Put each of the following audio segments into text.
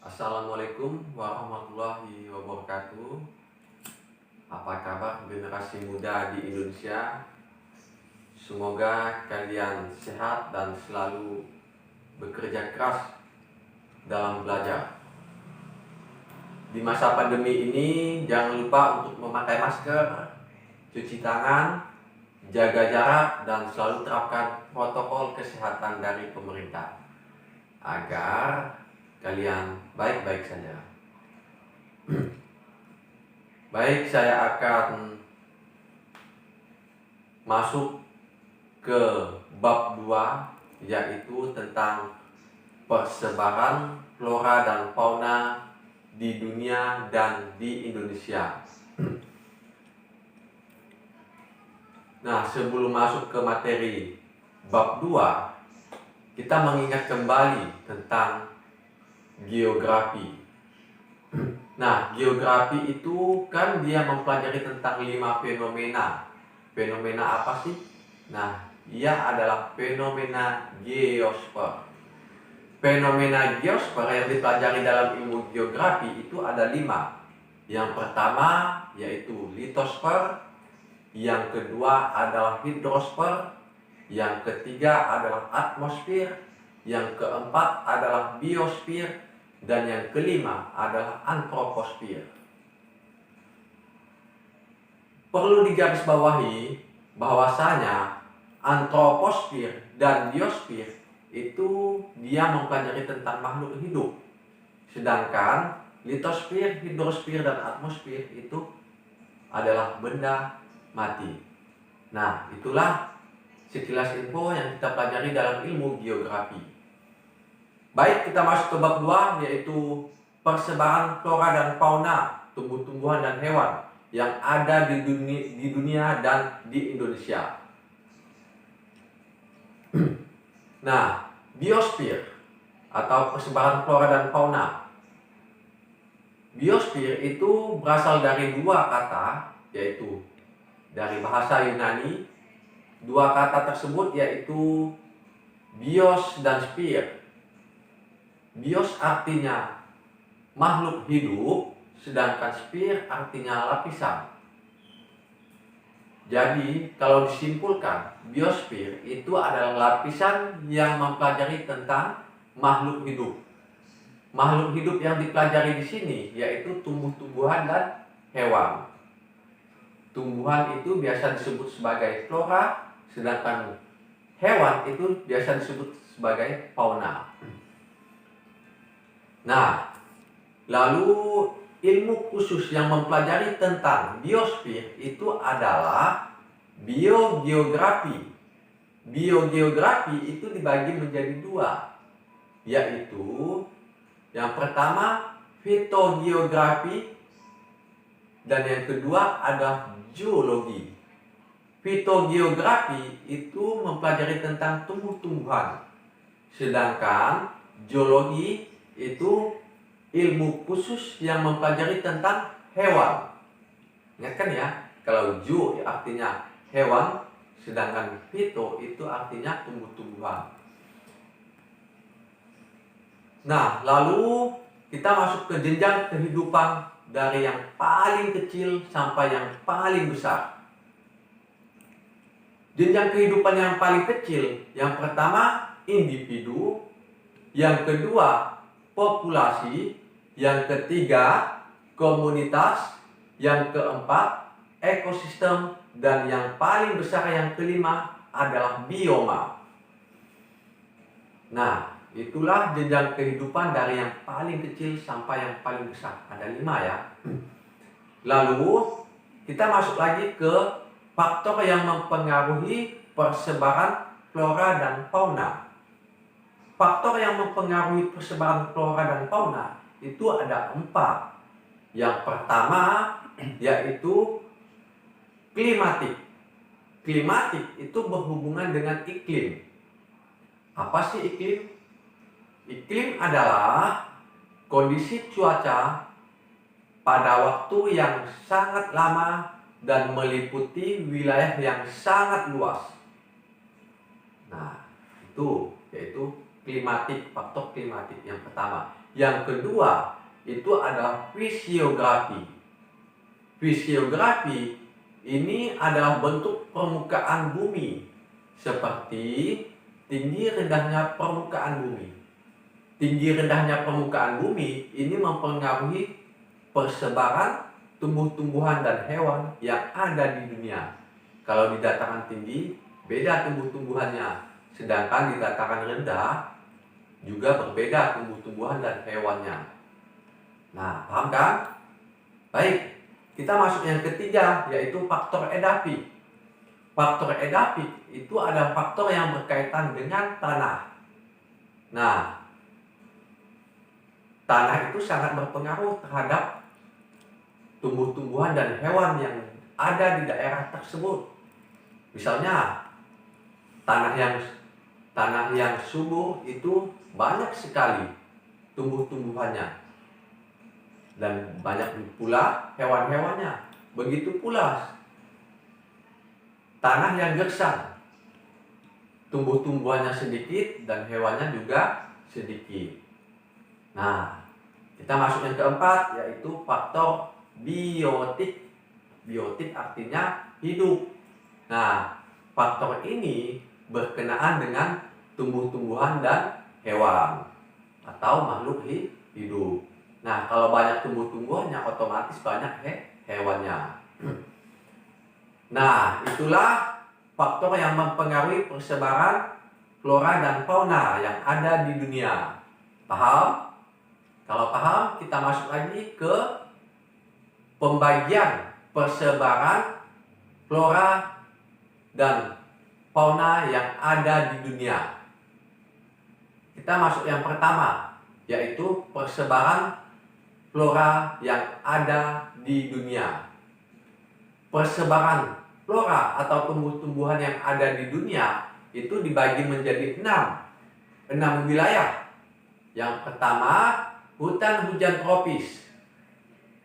Assalamualaikum warahmatullahi wabarakatuh. Apa kabar generasi muda di Indonesia? Semoga kalian sehat dan selalu bekerja keras dalam belajar. Di masa pandemi ini jangan lupa untuk memakai masker, cuci tangan, jaga jarak, dan selalu terapkan protokol kesehatan dari pemerintah agar kalian baik-baik saja. Baik, saya akan masuk ke bab 2, yaitu tentang persebaran flora dan fauna di dunia dan di Indonesia. Nah, sebelum masuk ke materi bab 2, kita mengingat kembali tentang geografi. Nah, geografi itu kan dia mempelajari tentang 5 fenomena. Fenomena apa sih? Nah, ia adalah fenomena geosfer. Fenomena geosfer yang dipelajari dalam ilmu geografi itu ada 5. Yang pertama yaitu litosfer, yang kedua adalah hidrosfer, yang ketiga adalah atmosfer, yang keempat adalah biosfer, dan yang kelima adalah antroposfer. Perlu digarisbawahi bahwasanya antroposfer dan biosfer itu dia mempelajari tentang makhluk hidup. Sedangkan litosfer, hidrosfer, dan atmosfer itu adalah benda mati. Nah, itulah sekilas info yang kita pelajari dalam ilmu geografi. Baik, kita masuk ke bab 2, yaitu persebaran flora dan fauna, tumbuh-tumbuhan dan hewan yang ada di dunia dan di Indonesia. Nah, biosfer atau persebaran flora dan fauna. Biosfer itu berasal dari 2 kata, yaitu dari bahasa Yunani. 2 kata tersebut yaitu bios dan sphere. Bios artinya makhluk hidup, sedangkan sphere artinya lapisan. Jadi, kalau disimpulkan, biosfer itu adalah lapisan yang mempelajari tentang makhluk hidup. Makhluk hidup yang dipelajari di sini yaitu tumbuh-tumbuhan dan hewan. Tumbuhan itu biasa disebut sebagai flora, sedangkan hewan itu biasa disebut sebagai fauna. Nah, lalu ilmu khusus yang mempelajari tentang biosfer itu adalah biogeografi. Biogeografi itu dibagi menjadi 2, yaitu yang pertama fitogeografi dan yang kedua adalah geologi. Fitogeografi itu mempelajari tentang tumbuh-tumbuhan, sedangkan geologi itu ilmu khusus yang mempelajari tentang hewan. Ingatkan ya, kalau zoo artinya hewan, sedangkan fito itu artinya tumbuh-tumbuhan. Nah, lalu kita masuk ke jenjang kehidupan dari yang paling kecil sampai yang paling besar. Jenjang kehidupan yang paling kecil, yang pertama individu, yang kedua populasi, yang ketiga komunitas, yang keempat ekosistem, dan yang paling besar yang kelima adalah bioma. Nah, itulah jenjang kehidupan dari yang paling kecil sampai yang paling besar. Ada 5 ya. Lalu kita masuk lagi ke faktor yang mempengaruhi persebaran flora dan fauna. Faktor yang mempengaruhi persebaran flora dan fauna itu ada 4. Yang pertama yaitu klimatik. Klimatik itu berhubungan dengan iklim. Apa sih iklim? Iklim adalah kondisi cuaca pada waktu yang sangat lama dan meliputi wilayah yang sangat luas. Nah, itu yaitu klimatik, faktor klimatik yang pertama. Yang kedua, itu adalah fisiografi. Fisiografi ini adalah bentuk permukaan bumi, seperti tinggi rendahnya permukaan bumi. Tinggi rendahnya permukaan bumi ini mempengaruhi persebaran tumbuh-tumbuhan dan hewan yang ada di dunia. Kalau di dataran tinggi, beda tumbuh-tumbuhannya. Sedangkan di dataran rendah, juga berbeda tumbuh-tumbuhan dan hewannya. Nah, paham kan? Baik, kita masuk yang ketiga, yaitu faktor edafi. Faktor edafi itu adalah faktor yang berkaitan dengan tanah. Nah, tanah itu sangat berpengaruh terhadap tumbuh-tumbuhan dan hewan yang ada di daerah tersebut. Misalnya, tanah yang subur itu banyak sekali tumbuh-tumbuhannya. Dan banyak pula hewan-hewannya. Begitu pula tanah yang gersang, tumbuh-tumbuhannya sedikit dan hewannya juga sedikit. Nah, kita masuk yang keempat, yaitu faktor biotik. Biotik artinya hidup. Nah, faktor ini berkenaan dengan tumbuh-tumbuhan dan hewan atau makhluk hidup. Nah, kalau banyak tumbuh-tumbuhannya, otomatis banyak hewannya. Nah, itulah faktor yang mempengaruhi persebaran flora dan fauna yang ada di dunia. Paham? Kalau paham, kita masuk lagi ke pembagian persebaran flora dan fauna yang ada di dunia. Kita masuk yang pertama, yaitu persebaran flora yang ada di dunia. Persebaran flora atau tumbuh-tumbuhan yang ada di dunia itu dibagi menjadi 6 wilayah. Yang pertama, hutan hujan tropis.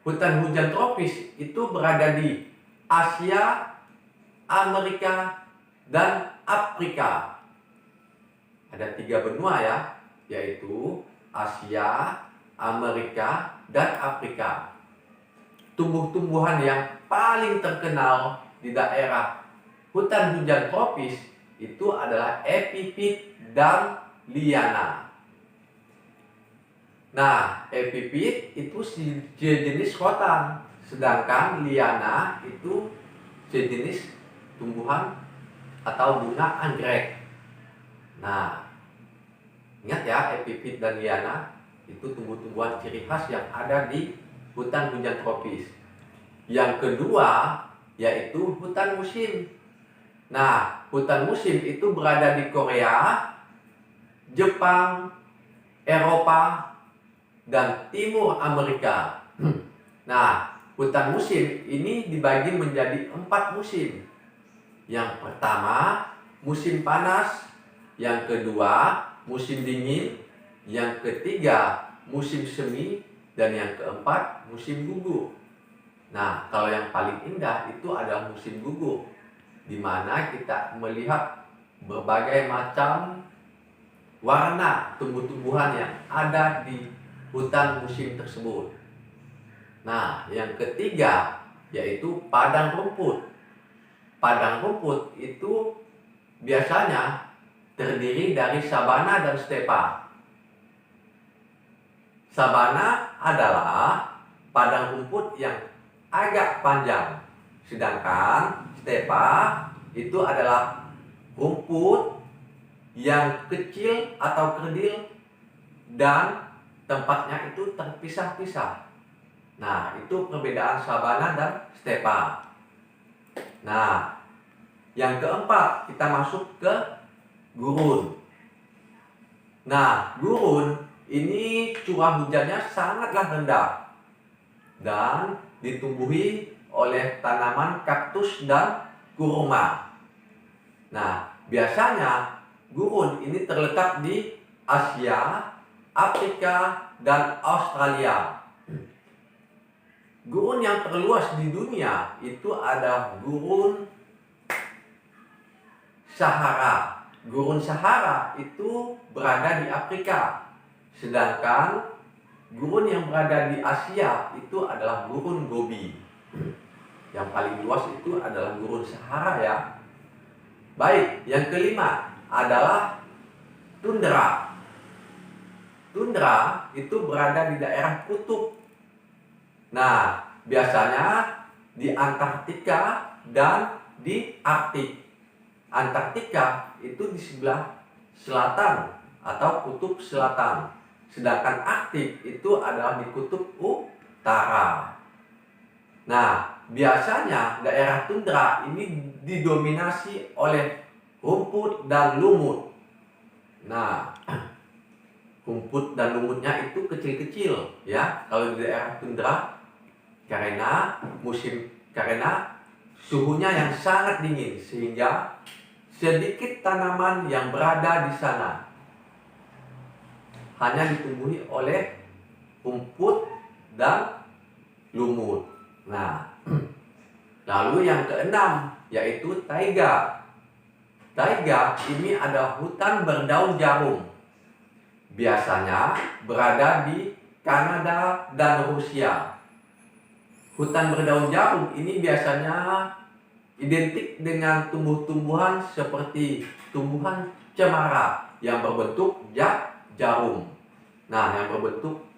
Hutan hujan tropis itu berada di Asia, Amerika, dan Afrika. Ada 3 benua ya, yaitu Asia, Amerika, dan Afrika. Tumbuh-tumbuhan yang paling terkenal di daerah hutan hujan tropis itu adalah epipit dan liana. Nah, epipit itu sejenis rotan, sedangkan liana itu sejenis tumbuhan atau bunga anggrek. Nah, ingat ya, epipit dan liana itu tumbuh-tumbuhan ciri khas yang ada di hutan hujan tropis. Yang kedua, yaitu hutan musim. Nah, hutan musim itu berada di Korea, Jepang, Eropa, dan Timur Amerika. Nah, hutan musim ini dibagi menjadi 4 musim. Yang pertama, musim panas. Yang kedua, musim dingin. Yang ketiga, musim semi. Dan yang keempat, musim gugur. Nah, kalau yang paling indah itu adalah musim gugur, di mana kita melihat berbagai macam warna tumbuh-tumbuhan yang ada di hutan musim tersebut. Nah, yang ketiga yaitu padang rumput. Padang rumput itu biasanya terdiri dari sabana dan stepa. Sabana adalah padang rumput yang agak panjang, sedangkan stepa itu adalah rumput yang kecil atau kerdil dan tempatnya itu terpisah-pisah. Nah, itu perbedaan sabana dan stepa. Nah, yang keempat kita masuk ke gurun. Nah, gurun ini curah hujannya sangatlah rendah dan ditumbuhi oleh tanaman kaktus dan kurma. Nah, biasanya gurun ini terletak di Asia, Afrika, dan Australia. Gurun yang terluas di dunia itu ada gurun Sahara. gurun Sahara itu berada di Afrika. Sedangkan gurun yang berada di Asia itu adalah gurun Gobi. Yang paling luas itu adalah gurun Sahara ya. Baik, yang kelima adalah tundra. Tundra itu berada di daerah kutub. Nah, biasanya di Antartika dan di Arktik. Antartika itu di sebelah selatan atau kutub selatan. Sedangkan Arktik itu adalah di kutub utara. Nah, biasanya daerah tundra ini didominasi oleh rumput dan lumut. Nah, rumput dan lumutnya itu kecil-kecil ya kalau di daerah tundra, karena suhunya yang sangat dingin sehingga sedikit tanaman yang berada di sana hanya ditumbuhi oleh rumput dan lumut. Nah, lalu yang keenam yaitu taiga. Taiga ini adalah hutan berdaun jarum. Biasanya berada di Kanada dan Rusia. Hutan berdaun jarum ini biasanya identik dengan tumbuh-tumbuhan seperti tumbuhan cemara yang berbentuk jarum. Nah, yang berbentuk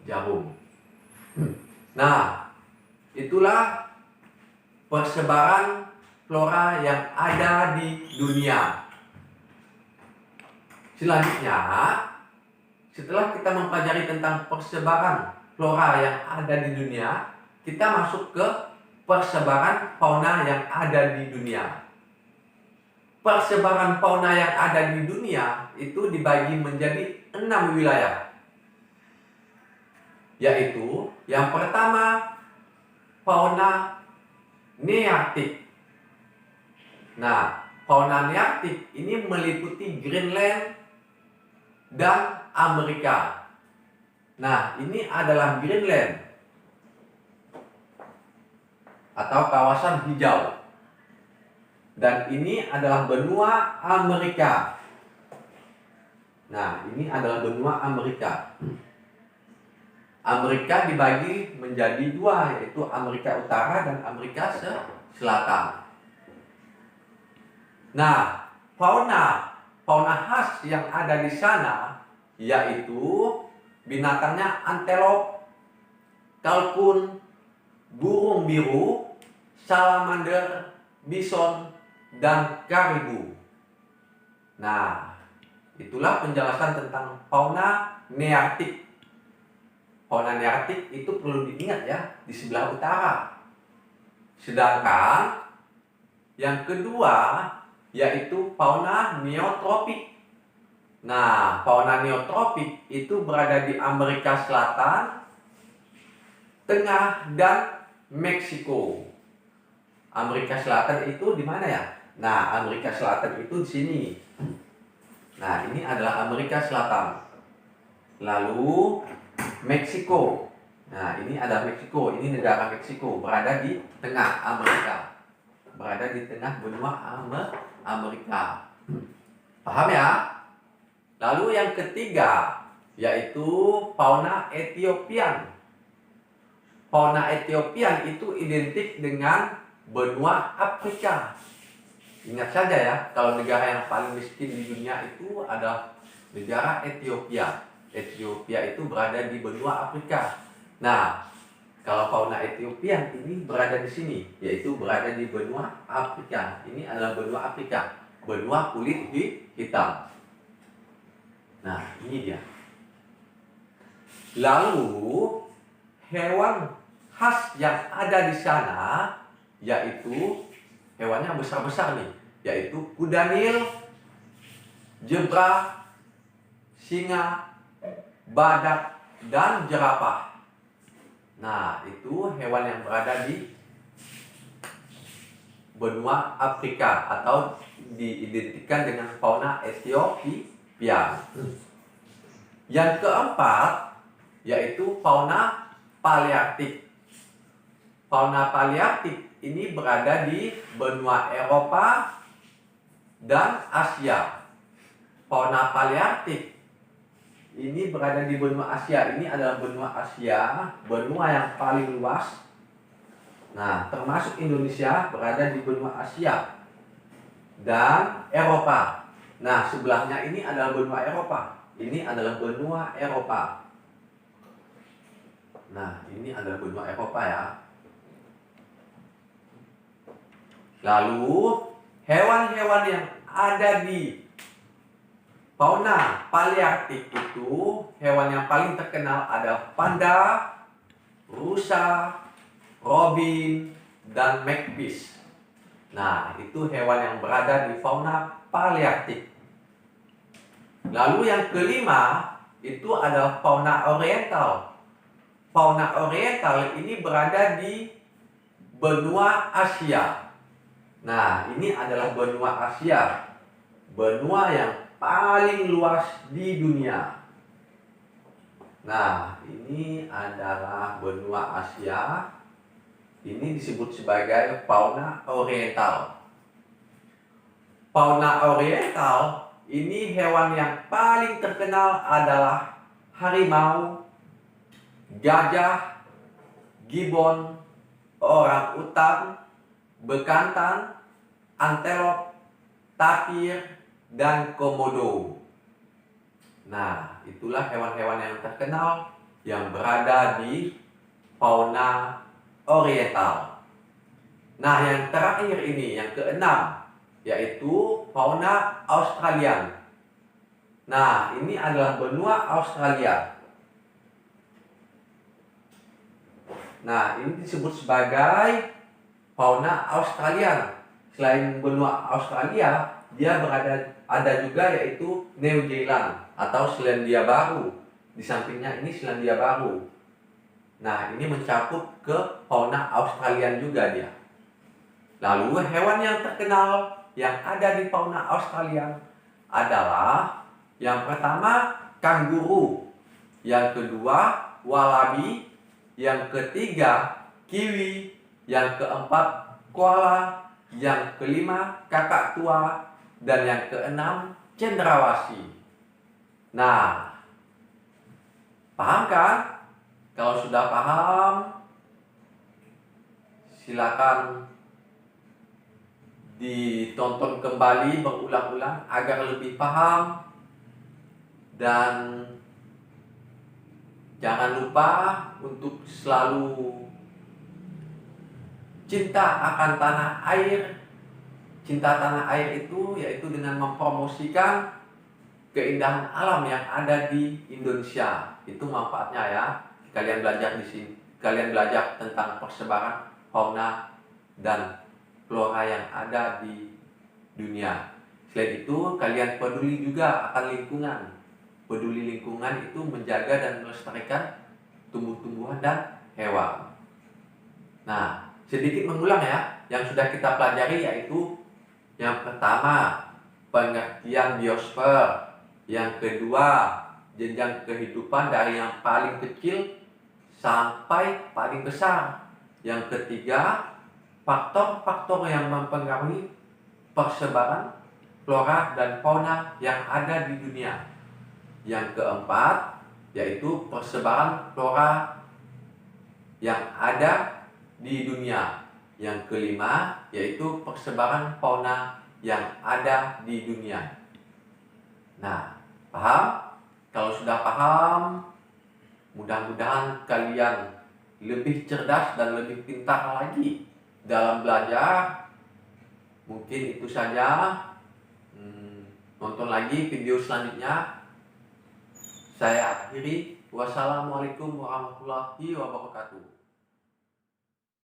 jarum. Nah, itulah persebaran flora yang ada di dunia. Selanjutnya, setelah kita mempelajari tentang persebaran flora yang ada di dunia, kita masuk ke persebaran fauna yang ada di dunia. Persebaran fauna yang ada di dunia itu dibagi menjadi 6 wilayah. Yaitu yang pertama fauna nearktik. Nah, fauna nearktik ini meliputi Greenland dan Amerika. Nah, ini adalah Greenland atau kawasan hijau. Dan ini adalah benua Amerika. Nah, ini adalah benua Amerika. Amerika dibagi menjadi 2, yaitu Amerika Utara dan Amerika Selatan. Nah, fauna khas yang ada di sana yaitu binatangnya antelop, kalkun, burung biru, salamander, bison, dan karibu. Nah, itulah penjelasan tentang fauna nearktik. Fauna nearktik itu perlu diingat ya, di sebelah utara. Sedangkan yang kedua yaitu fauna neotropik. Nah, fauna neotropik itu berada di Amerika Selatan, Tengah, dan Meksiko. Amerika Selatan itu di mana ya? Nah, Amerika Selatan itu di sini. Nah, ini adalah Amerika Selatan. Lalu Meksiko. Nah, ini ada Meksiko. Ini negara Meksiko berada di tengah Amerika. Berada di tengah benua Amerika. Paham ya? Lalu yang ketiga yaitu fauna Etiopian. Fauna Etiopian itu identik dengan benua Afrika. Ingat saja ya, kalau negara yang paling miskin di dunia itu adalah negara Ethiopia. Ethiopia itu berada di benua Afrika. Nah, kalau fauna Ethiopia ini berada di sini, yaitu berada di benua Afrika. Ini adalah benua Afrika, benua kulit hitam. Nah, ini dia. Lalu hewan khas yang ada di sana yaitu hewannya besar-besar nih, yaitu kuda Nil, zebra, singa, badak, dan jerapah. Nah, itu hewan yang berada di benua Afrika atau diidentikan dengan fauna Ethiopia. Yang keempat yaitu fauna palearktik. Fauna palearktik ini berada di benua Eropa dan Asia. fauna Palearktik ini berada di benua Asia. Ini adalah benua Asia, benua yang paling luas. Nah, termasuk Indonesia berada di benua Asia dan Eropa. Nah, sebelahnya ini adalah benua Eropa. Ini adalah benua Eropa. Nah, ini adalah benua Eropa ya. Lalu, hewan-hewan yang ada di fauna Palearktik itu, hewan yang paling terkenal adalah panda, rusa, robin, dan magpie. Nah, itu hewan yang berada di fauna Palearktik. Lalu yang kelima, itu adalah fauna oriental. Fauna oriental ini berada di benua Asia. Nah, ini adalah benua Asia. Benua yang paling luas di dunia. Nah, ini adalah benua Asia. Ini disebut sebagai fauna oriental. Fauna oriental ini hewan yang paling terkenal adalah harimau, gajah, gibbon, orang-utan, bekantan, antelop, tapir, dan komodo. Nah, itulah hewan-hewan yang terkenal yang berada di fauna oriental. Nah, yang terakhir ini, yang keenam, yaitu fauna Australian. Nah, ini adalah benua Australia. Nah, ini disebut sebagai fauna Australian. Selain benua Australia, dia ada juga yaitu New Zealand atau Selandia Baru. Di sampingnya ini Selandia Baru. Nah, ini mencakup ke fauna Australian juga dia. Lalu hewan yang terkenal yang ada di fauna Australia adalah yang pertama kanguru, yang kedua wallaby, yang ketiga kiwi, yang keempat koala, yang kelima kakak tua, dan yang keenam cendrawasih. Nah, paham kan? Kalau sudah paham, silakan ditonton kembali berulang-ulang agar lebih paham. Dan jangan lupa untuk selalu cinta akan tanah air. Cinta tanah air itu yaitu dengan mempromosikan keindahan alam yang ada di Indonesia. Itu manfaatnya ya. Kalian belajar di sini. Kalian belajar tentang persebaran fauna dan flora yang ada di dunia. Selain itu, kalian peduli juga akan lingkungan. Peduli lingkungan itu menjaga dan melestarikan tumbuh-tumbuhan dan hewan. Nah, sedikit mengulang ya, yang sudah kita pelajari yaitu yang pertama, pengertian biosfer. Yang kedua, jenjang kehidupan dari yang paling kecil sampai paling besar. Yang ketiga, faktor-faktor yang mempengaruhi persebaran flora dan fauna yang ada di dunia. Yang keempat, yaitu persebaran flora yang ada di dunia. Yang kelima, yaitu persebaran fauna yang ada di dunia. Nah, paham? Kalau sudah paham, mudah-mudahan kalian lebih cerdas dan lebih pintar lagi dalam belajar. Mungkin itu saja. Nonton lagi video selanjutnya. Saya akhiri. Wassalamualaikum warahmatullahi wabarakatuh.